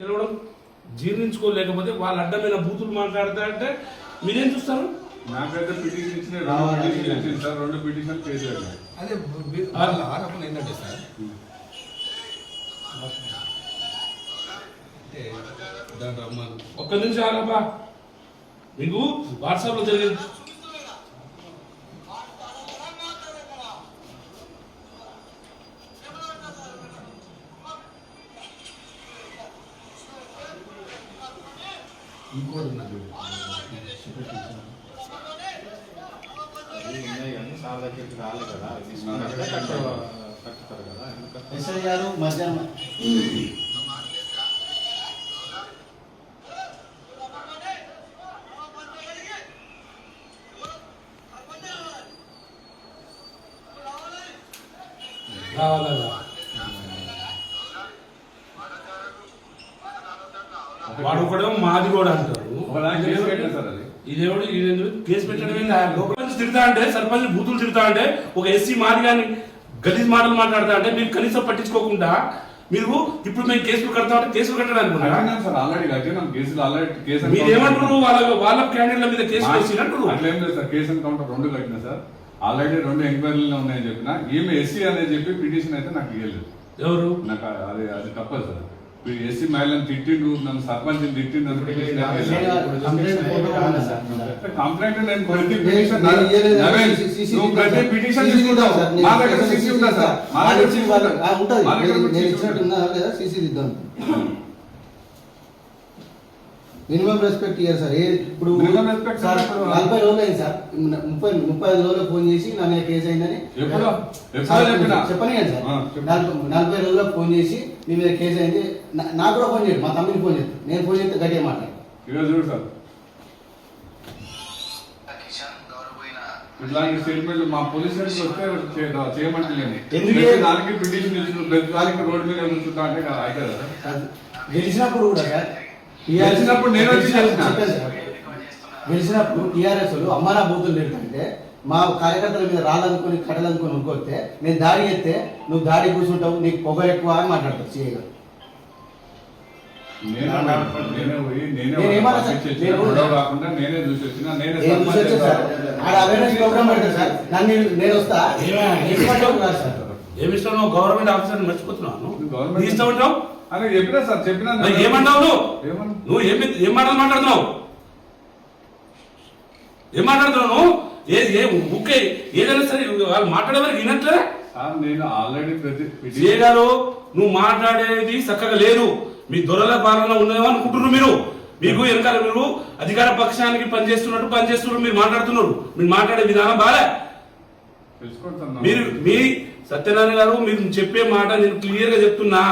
గెలవడం జీర్ణించుకోలేకపోతే వాళ్ళ అడ్డమైన బూతులు మాట్లాడతారంటే మీరేం చూస్తారు? నాకైతే పిటిషన్ ఇచ్చిన సార్, 2 పిటిషన్ చేశారు. అదే ఆరోపణ ఏంటంటే సార్, అంటే దాంట్లో ఒక్క నిమిషం ఆగబ్బా. మీకు వాట్సాప్లో జరిగింది ఇంకోటి ఉన్నది ఎస్ఐ గారు మధ్యాహ్నం వాడు ఒకడేమో మాది కూడా అంటారు. ఇదేవాడు కేసు పెట్టడమే లోపల తిడతా అంటే, సర్పంచ్ బూతులు తిడతా అంటే, ఒక ఎస్సీ మాది కానీ గలీజ్ మాటలు మాట్లాడతా అంటే మీరు కనీసం పట్టించుకోకుండా మీరు ఇప్పుడు మేము కేసులు కడతా అంటే కేసులు కట్టడానికి మీరు ఏమంటారు? వాళ్ళ క్యాండిడేట్ల మీద కేసు వేసినట్టు అట్లేం లేదు సార్. కేసు ఎన్కౌంటర్ 2 కట్టినా సార్. ఆల్రెడీ 2 ఎంక్వైరీలు ఉన్నాయని చెప్పిన. ఈమె ఎస్సీ అనేది చెప్పి పిటిషన్ అయితే నాకు ఇవ్వలేదు. ఎవరు? నాకు అది తప్పదు సార్. ఎస్సీ మహిళను తిట్టిండు, నన్ను సర్పంచ్ తిట్టిండు కంప్లైంట్. నేను ప్రతి పిటిషన్ తీసుకుంటావు మా దగ్గర సీసీ ఉంటా సార్. మినిమం రెస్పెక్ట్ ఇయ్యారు సార్. ఇప్పుడు 40 రోజులు అయింది సార్. 35 రోజులు ఫోన్ చేసి నా మీద కేసు అయిందని చెప్పని సార్. 40 రోజులకు ఫోన్ చేసి మీ మీద కేసు అయింది. నాకు కూడా ఫోన్ చేయడు, మా తమ్ముడికి ఫోన్ చేస్తాను. నేను ఫోన్ చేస్తే గట్టిగా మాట్లాడు. చూడు సార్, ఇట్లాంటి స్టేట్మెంట్ మా పోలీస్ వస్తే చేయమంటలేము. దానికి పిటిషన్ ఇచ్చిన ప్రతి దానికి రోడ్డు మీద కూర్చుంటా అంటే అయితే గెలిచినప్పుడు కూడా సార్, గెలిచినప్పుడు నేను వచ్చి గెలిచినప్పుడు టీఆర్ఎస్ అమ్మానా బూతులు పెడుతుంటే మా కార్యకర్తల మీద రాళ్ళనుకొని కట్టలనుకొని అనుకోతే నేను దాడి చేస్తే నువ్వు దాడి కూర్చుంటావు, నీకు పొగ ఎక్కువ అని మాట్లాడతావు చేయగా. గవర్నమెంట్ ఆఫీసర్ మర్చిపోతున్నాను. ఇష్టం ఉంటావు అని చెప్పినా సార్. చెప్పినా ఏమన్నావు? నువ్వు ఏం మాటలు మాట్లాడుతున్నావు? ఏం మాట్లాడుతున్నావు? ఊకే ఏదైనా సరే వాళ్ళు మాట్లాడే వరకు వినట్లే సార్. నేను ఆల్రెడీ గారు నువ్వు మాట్లాడేది చక్కగా లేదు. మీ దొరల పాలన ఉన్నదో అనుకుంటున్నారు మీరు. మీకు వెనకాల మీరు అధికార పక్షానికి పనిచేస్తున్నారు. మీరు మాట్లాడుతున్నారు. మీరు మాట్లాడే విధానం బాగా. మీరు మీ సత్యనారాయణ గారు మీరు చెప్పే మాట నేను క్లియర్ గా చెప్తున్నా.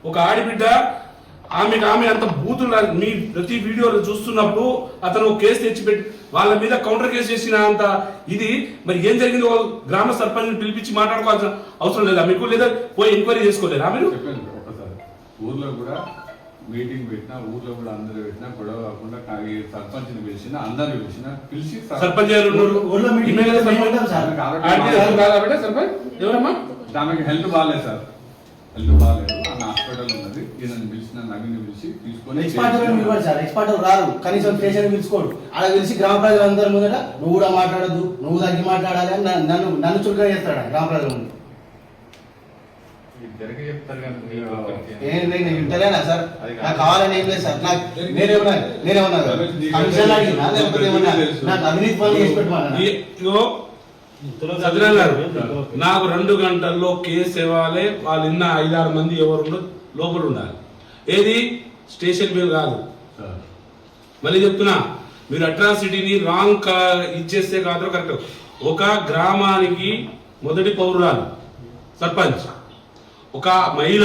ఒక ఆడిబిడ్డ ఆమె అంత బూతులు మీ ప్రతి వీడియోలో చూస్తున్నప్పుడు అతను కేసు తెచ్చిపెట్టి వాళ్ళ మీద కౌంటర్ కేసు చేసిన అంత ఇది మరి ఏం జరిగింది? గ్రామ సర్పంచ్ పిలిపించి మాట్లాడుకోవాల్సిన అవసరం లేదా మీకు? లేదా పోయి ఎంక్వైరీ చేసుకోలేరా మీరు? ఒకసారి ఊర్లో కూడా మీటింగ్ పెట్టినా, ఊర్లో కూడా అందరూ పెట్టినా గొడవ కాకుండా సర్పంచ్ పిలిచిన, అందరూ పిలిచి సర్పంచ్ ఎవరమ్మా ఆమెకి హెల్త్ బాగాలేదు సార్. హెల్త్ బాగాలేదు, ఆమె హాస్పిటల్ ఉన్నది. ఈయన పిలిచిన నవీన్ పిలిచి తీసుకొని ఎక్స్పర్ట్ రారు, కనీసం స్టేషన్ పిలుచుకోడు. అలా పిలిచి గ్రామ ప్రజలందరి ముందట నువ్వు కూడా మాట్లాడద్దు, నువ్వు తగ్గి మాట్లాడాలి అని నన్ను చురుగ్గా చేస్తాడు గ్రామ ప్రజల ముందు. వింటలేనా సార్? నాకు కావాలని ఏం లేదు సార్. నేనేమన్నా నాకు అవినీతి పనులు చేసి పెట్టమన్నా. నాకు 2 గంటల్లో కేసు ఇవ్వాలి. వాళ్ళు ఇన్న 5-6 మంది ఎవరు లోపల ఉండాలి. ఏది స్టేషన్ బిల్ కాదు. మళ్ళీ చెప్తున్నా, మీరు అట్రాసిటీని రాంగ్ ఇచ్చేస్తే కాదు కరెక్ట్. ఒక గ్రామానికి మొదటి పౌరురాలు సర్పంచ్, ఒక మహిళ.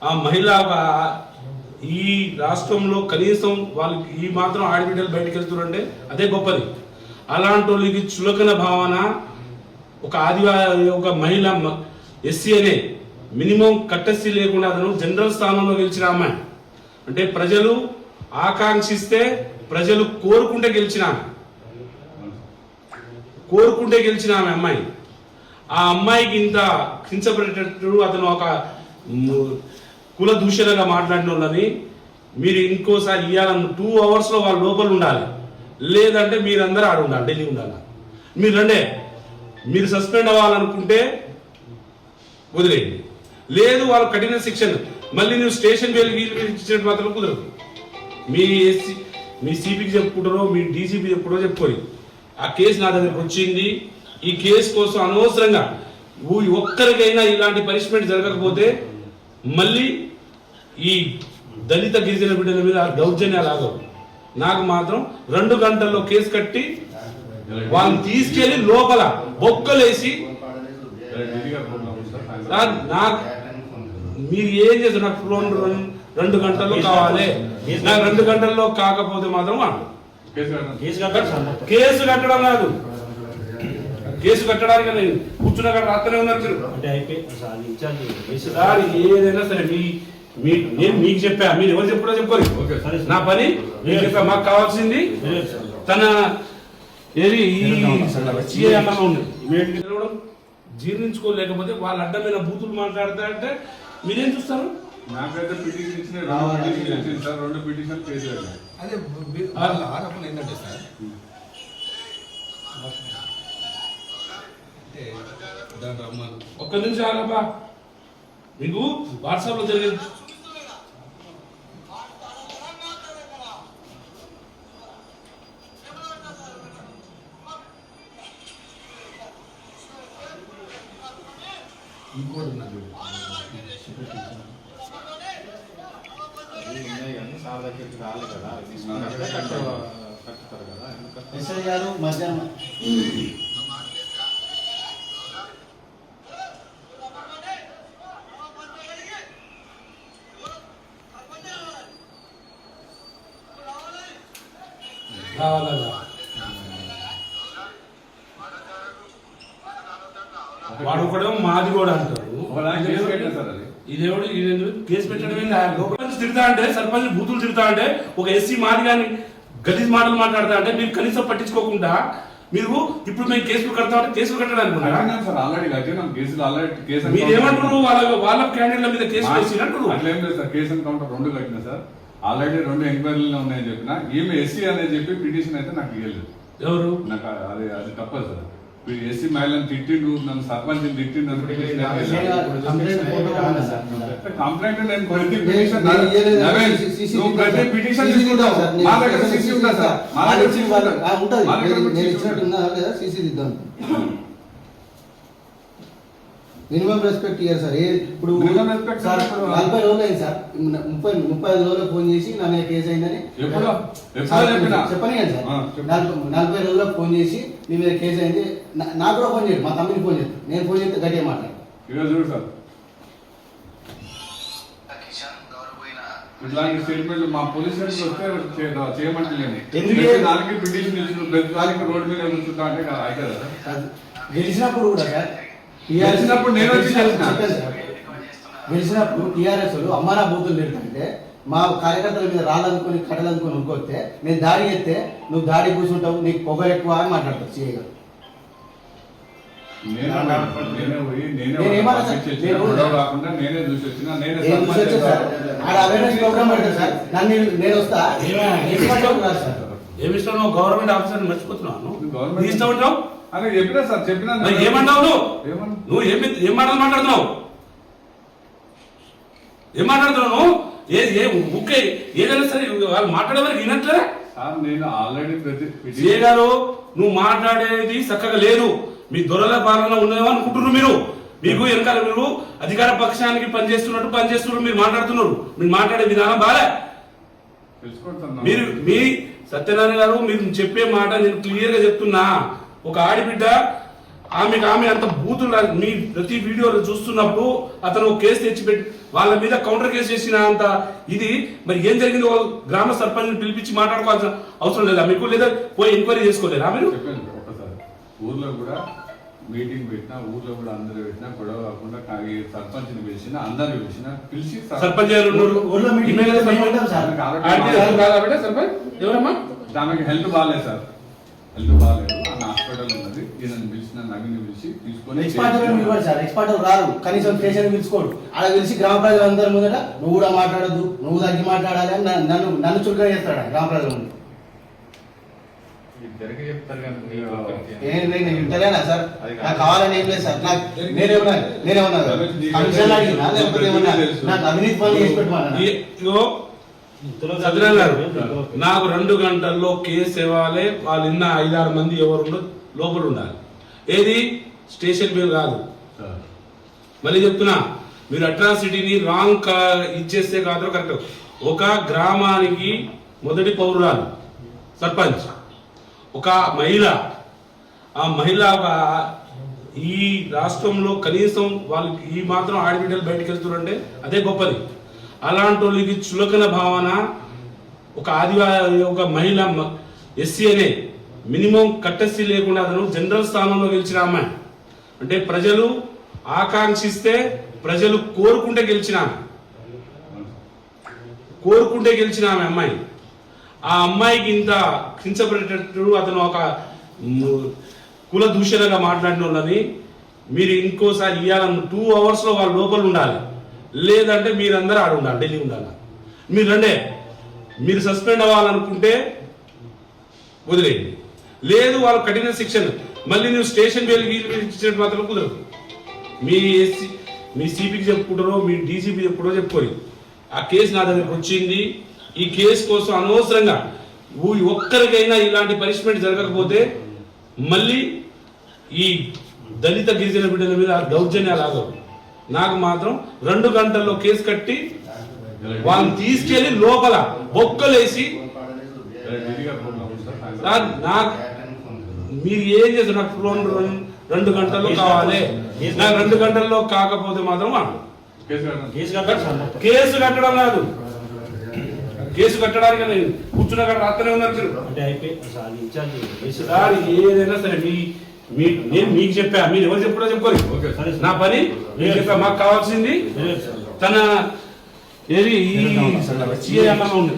ఆ మహిళ ఈ రాష్ట్రంలో కనీసం వాళ్ళకి ఈ మాత్రం ఆడబిడ్డలు బయటకు వెళ్తున్నారంటే అదే గొప్పది. అలాంటి వాళ్ళకి చులకన భావన. ఒక ఆదివాసి, ఒక మహిళ ఎస్సీ అనే మినిమం కట్టెస్సీ లేకుండా అతను జనరల్ స్థానంలో గెలిచిన అమ్మాయి అంటే ప్రజలు ఆకాంక్షిస్తే, ప్రజలు కోరుకుంటే గెలిచిన ఆమె అమ్మాయి. ఆ అమ్మాయికి ఇంత కించపడేటట్టు అతను ఒక కుల దూషణగా మాట్లాడిన వాళ్ళని మీరు ఇంకోసారి ఇవ్వాలన్న 2 అవర్స్లో వాళ్ళ లోపల ఉండాలి, లేదంటే మీరందరూ ఆడ ఉండాలి, ఢిల్లీ ఉండాలి. మీరు రండే, మీరు సస్పెండ్ అవ్వాలనుకుంటే వదిలేయండి, లేదు వాళ్ళు కఠిన శిక్షణ మళ్ళీ నువ్వు స్టేషన్ వెళ్ళి ఇచ్చినట్టు మాత్రం కుదరదు. మీ సిపికి చెప్పుకుంటారో మీ డీసీపీ చెప్పుకుంటారో చెప్పుకోరు. ఆ కేసు నా దగ్గరకు వచ్చింది, ఈ కేసు కోసం అనవసరంగా ఒక్కరికైనా ఇలాంటి పనిష్మెంట్ జరగకపోతే మళ్ళీ ఈ దళిత గిరిజన బిడ్డల మీద దౌర్జన్యాలు ఆగవు. నాకు మాత్రం 2 గంటల్లో కేసు కట్టి వాళ్ళని తీసుకెళ్లి లోపల బొక్కలేసి నాకు మీరు ఏం చేస్తారు, నాకు 2 గంటల్లో కావాలి, నాకు 2 గంటల్లో కాకపోతే మాత్రం కేసు కట్టడం కాదు, కేసు కట్టడానికి నేను కూర్చున్న కాడ రాస్తూనే ఉన్నారు మీరు. సార్ ఏదైనా సరే నేను మీకు చెప్పా, మీరు ఎవరు చెప్పారో చెప్పుకోరు, నా పని మీకు చెప్పా. మాకు కావాల్సింది తన ఏది సిఐ అన్నంలో ఉంది, జీర్ణించుకోలేకపోతే వాళ్ళ అడ్డమైన బూతులు మాట్లాడతారంటే మీరేం చూస్తారు? నాకైతే పిటిషన్ ఇచ్చిన 2 పిటిషన్ ఇచ్చింది సార్, 2 పిటిషన్ కేసు పెట్టారు. అదే వాళ్ళ ఆరోపణ ఏంటంటే సార్, అంటే దాని రమ్మను ఒక్క నిమిషం ఆగబ్బా, మీకు వాట్సాప్ లో జరిగింది ఇంకోటి ఉన్నది. ఎస్ఐ గారు మధ్యాహ్నం వాడు కూడా మాది కూడా అంటారు. కేసు పెట్టారు సార్, అది ఇదేవాడు కేసు పెట్టడం లోపల నుంచి తిడతా అంటే, సర్పంచ్ బూతులు తిడతా అంటే, ఒక ఎస్సీ మాది కానీ గలీజ్ మాటలు మాట్లాడతా అంటే మీరు కనీసం పట్టించుకోకుండా మీరు ఇప్పుడు మేము కేసులు కడతా అంటే కేసులు కట్టడానికి సార్ ఆల్రెడీ కట్టినాం కేసులు, ఆల్రెడీ కేసు. మీరు ఏమంటారు, వాళ్ళ క్యాండిడేట్ల మీద కేసు వేసినట్టు అట్లేం లేదు సార్, కేసు ఎన్కౌంటర్ 2 కట్టినా సార్, ఆల్రెడీ 2 ఎంక్వైరీలు ఉన్నాయని చెప్పిన. ఈమె ఎస్సీ అనేది చెప్పి పిటిషన్ అయితే నాకు ఇవ్వలేదు. ఎవరు నాకు అది తప్పదు సార్. ఎస్సీ మహిళను తిట్టిండు, నన్ను సర్పంచ్ తిట్టిండు, కంప్లైంట్ నేను ప్రతి పిటిషన్ నువ్వు ప్రతి పిటిషన్ తీసుకుంటావు. మా దగ్గర సీసీ ఉంటా సార్, మా దగ్గర సీసీ ఉంటుంది. మినిమం రెస్పెక్ట్ ఇయ్యారు సార్. ఇప్పుడు Minimum respect సార్ ఇప్పుడు 40 రోజులు అయింది సార్, 35 రోజులకు ఫోన్ చేసి నా మీద కేసు అయిందని ఎప్పుడో చెప్పని సార్. 40 రోజులకు ఫోన్ చేసి నీ మీద కేసు అయింది, నాకు కూడా ఫోన్ చేయడు, మా తమ్ముడికి ఫోన్ చేస్తాను, నేను ఫోన్ చేస్తే గట్టిగా మాట్లాడు. ఈరోజు చూడు సార్, ఇట్లాంటి స్టేట్మెంట్లు మా పోలీస్ వస్తే చేయమంటలేను. దానికి పిటిషన్ ఇచ్చిన ప్రతి దానికి రోడ్డు మీద కూర్చుంటా అంటే అవుతుంది సార్. గెలిచినప్పుడు కూడా సార్ గెలిచినప్పుడు నేను వచ్చి చెప్పాను సార్, గెలిచినప్పుడు టీఆర్ఎస్ అమ్మారా బూతులు పెడుతుంటే మా కార్యకర్తల మీద రాళ్ళనుకొని కట్టలనుకొని ఉనుకొస్తే నేను దాడి చేస్తే నువ్వు దాడి కూర్చుంటావు, నీకు పొగ ఎక్కువ అని మాట్లాడతావు సీఏ గారు. నేనే చూసి వచ్చిన ప్రోగ్రామ్ పెడతా సార్, నన్ను నేను వస్తా సార్. ఏమిష్టం నువ్వు గవర్నమెంట్ ఆఫీసర్ మర్చిపోతున్నావు, గవర్నమెంట్ ఇష్టం ఉంటావు అని చెప్పినా సార్, చెప్పినా ఏమన్నావు నువ్వు ఏం మాటలు మాట్లాడుతున్నావు, ఏం మాట్లాడుతున్నావు ముఖ్య ఏదైనా సరే వాళ్ళు మాట్లాడే వరకు వినట్లే సార్. నేను ఆల్రెడీ సీఏ గారు నువ్వు మాట్లాడేది చక్కగా లేదు, మీ దొరల పాలన ఉన్నదేమో అనుకుంటున్నారు మీరు. మీకు వెనకాల మీరు అధికార పక్షానికి పనిచేస్తున్నారు, మీరు మాట్లాడుతున్నారు, మీరు మాట్లాడే విధానం బాలే. మీరు మీ సత్యనారాయణ గారు మీరు చెప్పే మాట నేను క్లియర్ గా చెప్తున్నా, ఒక ఆడిబిడ్డ ఆమె అంత బూతులు మీ ప్రతి వీడియోలో చూస్తున్నప్పుడు అతను కేసు తెచ్చిపెట్టి వాళ్ళ మీద కౌంటర్ కేసు చేసిన అంత ఇది మరి ఏం జరిగిందో గ్రామ సర్పంచ్ పిలిపించి మాట్లాడుకోవాల్సిన అవసరం లేదా మీకు, లేదా పోయి ఎంక్వైరీ చేసుకోలేరా మీరు? ఒకసారి ఊర్లో కూడా మీటింగ్ పెట్టినా, ఊర్లో కూడా అందరూ పెట్టినా గొడవ కాకుండా సర్పంచ్ని పిలిచినా, అందరిని పిలిచి సర్పంచ్ ఎవరమ్మా ఆమెకి హెల్త్ బాగాలేదు సార్, హెల్త్ బాగాలేదు, హాస్పిటల్ హాస్పిటల్ ఉన్నది, ఈయనని పిలిచిన నవీని పిలిచి తీసుకొని ఎక్స్పర్ట్ పిలవాలి సార్, ఎక్స్పర్ట్ రారు, కనీసం స్టేషన్ పిలుచుకోడు. ఆడ పిలిచి గ్రామ ప్రజలందరి ముందట నువ్వు కూడా మాట్లాడద్దు, నువ్వు తగ్గి మాట్లాడాలి అని నన్ను చురుగ్గా చేస్తాడు గ్రామ ప్రజల ముందు. నేను ఇంతలేనా సార్? నాకు కావాలని ఏం లేదు సార్. నాకు నేనేమన్నా కమిషన్ అడిగినా లేకపోతే ఏమన్నా నాకు అవినీతి పనులు చేసి పెట్టమన్నా? ఇగో సత్యనారాయణ గారు, నాకు 2 గంటల్లో కేసు ఇవ్వాలి. వాళ్ళు ఇన్న 5-6 మంది ఎవరు లోపల ఉండాలి. ఏది స్టేషన్ బిల్ కాదు. మళ్ళీ చెప్తున్నా, మీరు అట్రాసిటీని రాంగ్ ఇచ్చేస్తే కాదు కరెక్ట్. ఒక గ్రామానికి మొదటి పౌరురాలు సర్పంచ్, ఒక మహిళ. ఆ మహిళ ఈ రాష్ట్రంలో కనీసం వాళ్ళకి ఈ మాత్రం ఆడబిడ్డలు బయటకు వెళ్తున్నారంటే అదే గొప్పది. అలాంటి వాళ్ళకి చులకన భావన, ఒక ఆదివాసి, ఒక మహిళ ఎస్సీ అనే మినిమం కట్టెస్సీ లేకుండా అతను జనరల్ స్థానంలో గెలిచిన అమ్మాయి. అంటే ప్రజలు ఆకాంక్షిస్తే, ప్రజలు కోరుకుంటే గెలిచిన ఆమె అమ్మాయి. ఆ అమ్మాయికి ఇంత కించపడేటట్టు అతను ఒక కుల దూషణగా మాట్లాడిన వాళ్ళని మీరు ఇంకోసారి ఇవ్వాలన్న 2 hours లో వాళ్ళ లోపల ఉండాలి. లేదంటే మీరందరూ ఆడ ఉండాలి, ఢిల్లీ ఉండాలి. మీరు రండే, మీరు సస్పెండ్ అవ్వాలనుకుంటే వదిలేయండి, లేదు వాళ్ళు కఠిన శిక్షణ. మళ్ళీ నువ్వు స్టేషన్ బెయిల్ ఇచ్చినట్టు మాత్రం కుదరదు. మీ సిపికి చెప్పుకుంటారో, మీ డీసీపీ చెప్పుకుంటారో చెప్పుకోరు. ఆ కేసు నా దగ్గరకు వచ్చింది. ఈ కేసు కోసం అనవసరంగా ఒక్కరికైనా ఇలాంటి పనిష్మెంట్ జరగకపోతే మళ్ళీ ఈ దళిత గిరిజన బిడ్డల మీద దౌర్జన్యాలు ఆగవు. నాకు మాత్రం 2 గంటల్లో కేసు కట్టి వాళ్ళని తీసుకెళ్లి లోపల బొక్కలేసి, నాకు మీరు ఏం చేస్తారు? నాకు 2 గంటల్లో కావాలి. నాకు 2 గంటల్లో కాకపోతే మాత్రం కేసు కట్టడం కాదు. కేసు కట్టడానికి నేను కూర్చున్న కాడ రాత్రనే ఉన్నారు. ఏదైనా సరే నేను మీకు చెప్పా, మీరు ఎవరు చెప్పుడో చెప్పుకోరు. నా పని నేను చెప్పా. మాకు కావాల్సింది తన ఏది ఉంది.